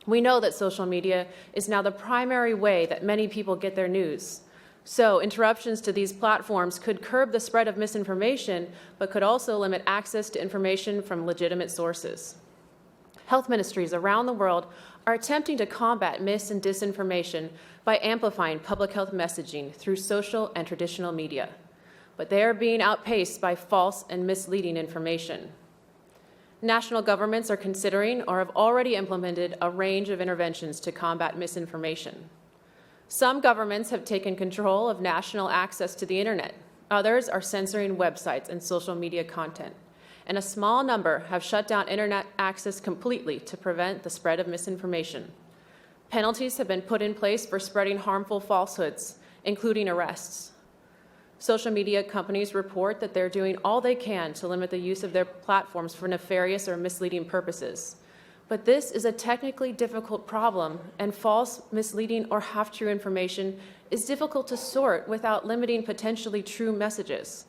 We know that social media is now the primary way that many people get their news. So interruptions to these platforms could curb the spread of misinformation, but could also limit access to information from legitimate sources. Health ministries around the world are attempting to combat mis and disinformation by amplifying public health messaging through social and traditional media. But they are being outpaced by false and misleading information. National governments are considering or have already implemented a range of interventions to combat misinformation. Some governments have taken control of national access to the internet. Others are censoring websites and social media content. And a small number have shut down internet access completely to prevent the spread of misinformation. Penalties have been put in place for spreading harmful falsehoods, including arrests. Social media companies report that they're doing all they can to limit the use of their platforms for nefarious or misleading purposes. But this is a technically difficult problem, and false, misleading, or half-true information is difficult to sort without limiting potentially true messages.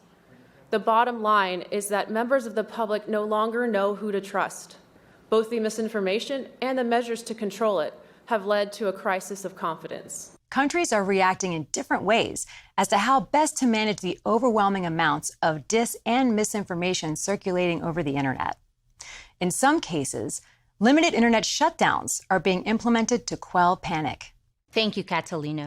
The bottom line is that members of the public no longer know who to trust. Both the misinformation and the measures to control it have led to a crisis of confidence. Countries are reacting in different ways as to how best to manage the overwhelming amounts of dis and misinformation circulating over the internet. In some cases, limited internet shutdowns are being implemented to quell panic. Thank you, Catalina.